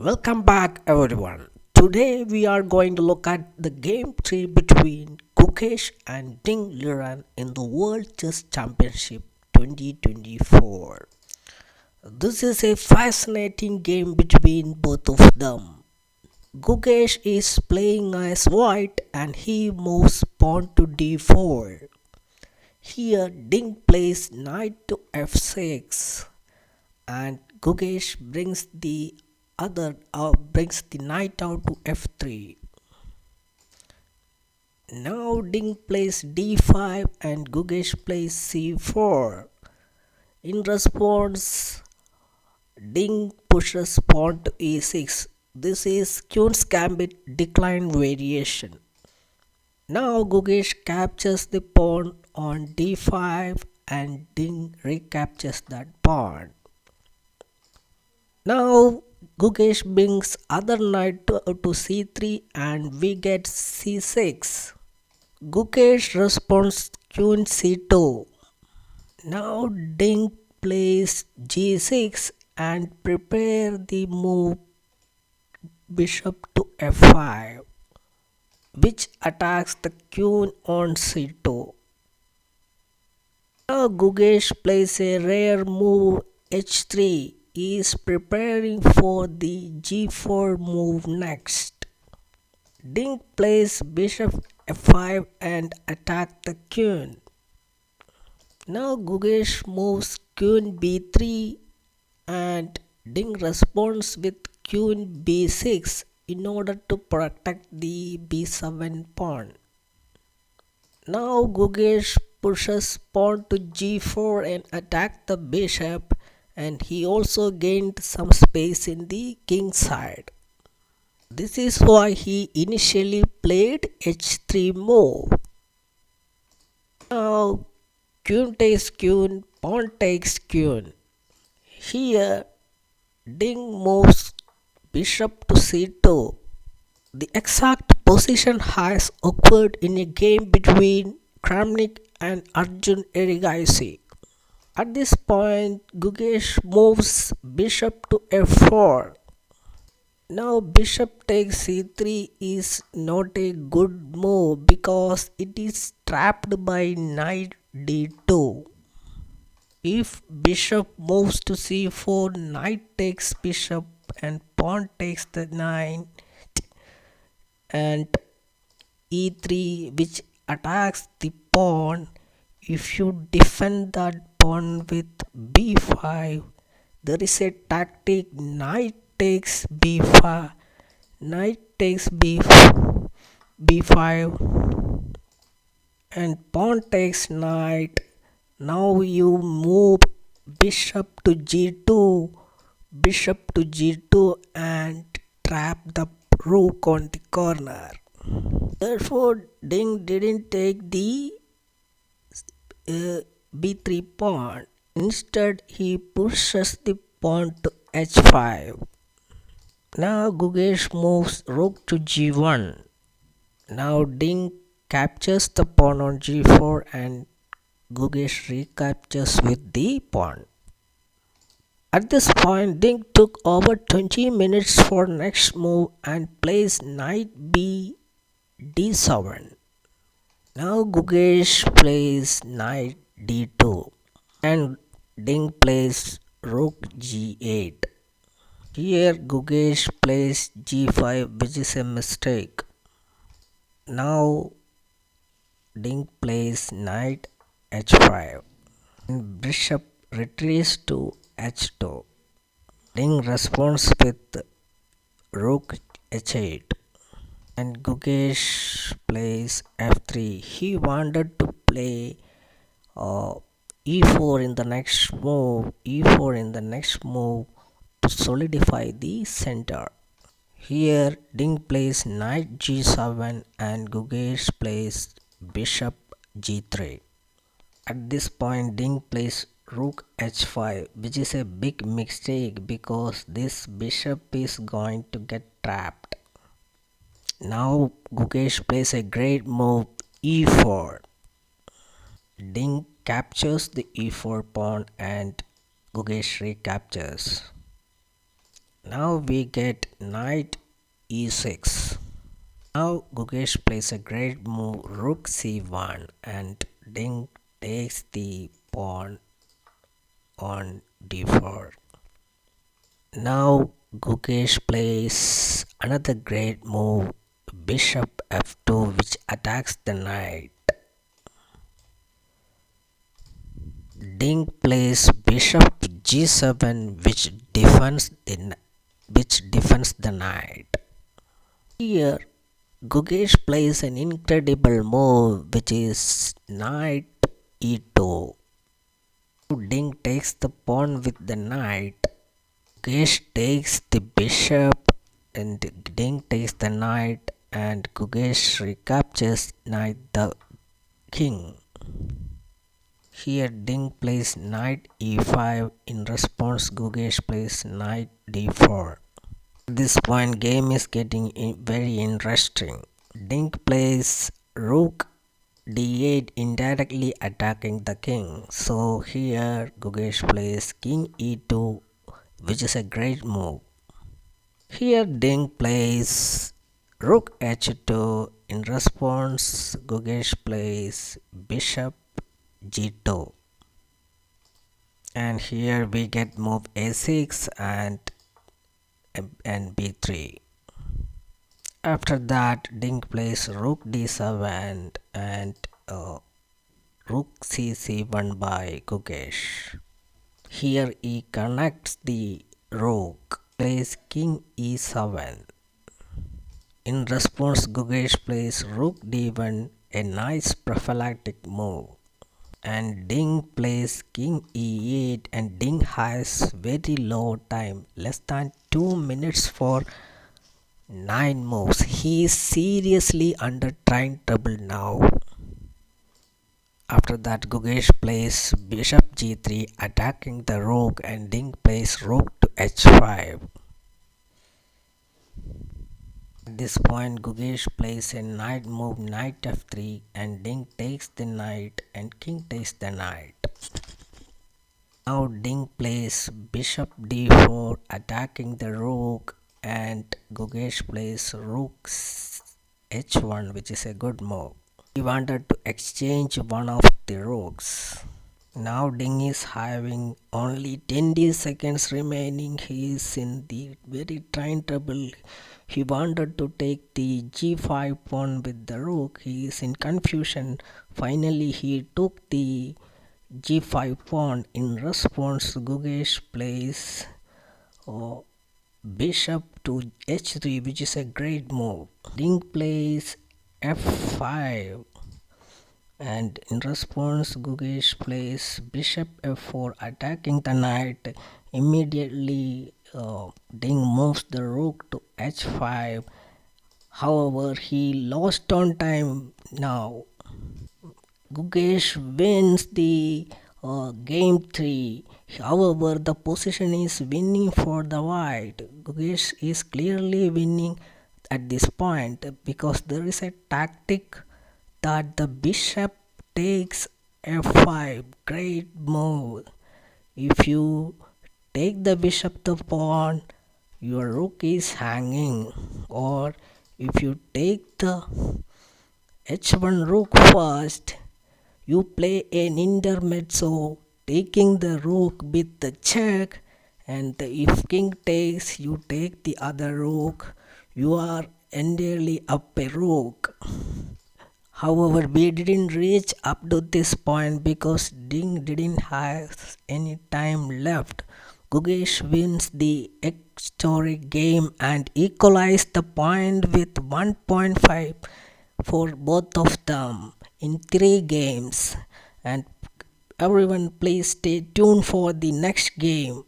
Welcome back everyone. Today we are going to look at the game 3 between Gukesh and Ding Liren in the World Chess Championship 2024. This is a fascinating game between both of them. Gukesh is playing as white and he moves pawn to d4. Here Ding plays knight to f6 and Gukesh brings the knight out to f3. Now Ding plays d5 and Gukesh plays c4. In response, Ding pushes pawn to e6. This is Queen's Gambit decline variation. Now Gukesh captures the pawn on d5 and Ding recaptures that pawn. Now Gukesh brings other knight to c3 and we get c6. Gukesh responds queen c2. Now Ding plays g6 and prepare the move bishop to f5, which attacks the queen on c2. Now Gukesh plays a rare move h3. He is preparing for the g4 move next. Ding plays bishop f5 and attack the queen. Now Gukesh moves queen b3 and Ding responds with queen b6 in order to protect the b7 pawn. Now Gukesh pushes pawn to g4 and attacks the bishop, and he also gained some space in the king side. This is why he initially played h3 move. Now queen takes queen, pawn takes queen. Here Ding moves bishop to c2. The exact position has occurred in a game between Kramnik and Arjun Erigaisi. At this point, Gukesh moves bishop to f4. Now bishop takes c3 is not a good move because it is trapped by knight d2. If bishop moves to c4, knight takes bishop and pawn takes the knight and e3, which attacks the pawn. If you defend that pawn with b5, there is a tactic knight takes b5, b5 and pawn takes knight. Now you move bishop to g2 and trap the rook on the corner. Therefore Ding didn't take the b3 pawn. Instead he pushes the pawn to h5. Now Gukesh moves rook to g1. Now Ding captures the pawn on g4 and Gukesh recaptures with the pawn. At this point Ding took over 20 minutes for next move and plays knight b d7. Now Gukesh plays knight d2 and Ding plays rook g8. Here Gukesh plays g5, which is a mistake. Now Ding plays knight h5 and bishop retreats to h2. Ding responds with rook h8 and Gukesh plays f3. He wanted to play e4 in the next move to solidify the center. Here Ding plays knight g7 and Gukesh plays bishop g3. At this point Ding plays rook h5, which is a big mistake because this bishop is going to get trapped. Now Gukesh plays a great move e4. Ding captures the e4 pawn and Gukesh recaptures. Now we get knight e6. Now Gukesh plays a great move rook c1 and Ding takes the pawn on d4. Now Gukesh plays another great move bishop f2 which attacks the knight. Ding plays bishop g7 which defends the knight. Here Gukesh plays an incredible move which is knight e2. Ding takes the pawn with the knight. Gukesh takes the bishop and Ding takes the knight and Gukesh recaptures knight the king. Here Ding plays knight e5. In response Gukesh plays knight d4. At this point game is getting very interesting. Ding plays rook d8 indirectly attacking the king. So here Gukesh plays king e2 which is a great move. Here Ding plays rook h2. In response Gukesh plays bishop g2. And here we get move a6 and b3. After that Ding plays rook d7 and rook c1 by Gukesh. Here he connects the rook, plays king e7. In response Gukesh plays rook d1, a nice prophylactic move. And Ding plays king e8 and Ding has very low time, less than 2 minutes for 9 moves. He is seriously under trying trouble now. After that Gukesh plays bishop g3 attacking the rook and Ding plays rook to h5. At this point Gukesh plays a knight move knight f3 and Ding takes the knight and king takes the knight. Now Ding plays bishop d4 attacking the rook and Gukesh plays rook h1 which is a good move. He wanted to exchange one of the rooks. Now Ding is having only 20 seconds remaining. He is in the very trying trouble. He wanted to take the g5 pawn with the rook. He is in confusion. Finally he took the g5 pawn. In response Gukesh plays bishop to h3 which is a great move. Ding plays f5 and in response Gukesh plays bishop f4 attacking the knight. Immediately Ding moves the rook to h5. However he lost on time now. Gukesh wins the game 3. However the position is winning for the white. Gukesh is clearly winning at this point because there is a tactic that the bishop takes f5. Great move. If you take the bishop to pawn, your rook is hanging, or if you take the h1 rook first, you play an intermezzo taking the rook with the check, and if king takes, you take the other rook. You are entirely up a rook. However, we didn't reach up to this point because Ding didn't have any time left. Gukesh wins the historic game and equalized the point with 1.5 for both of them in 3 games. And everyone please stay tuned for the next game.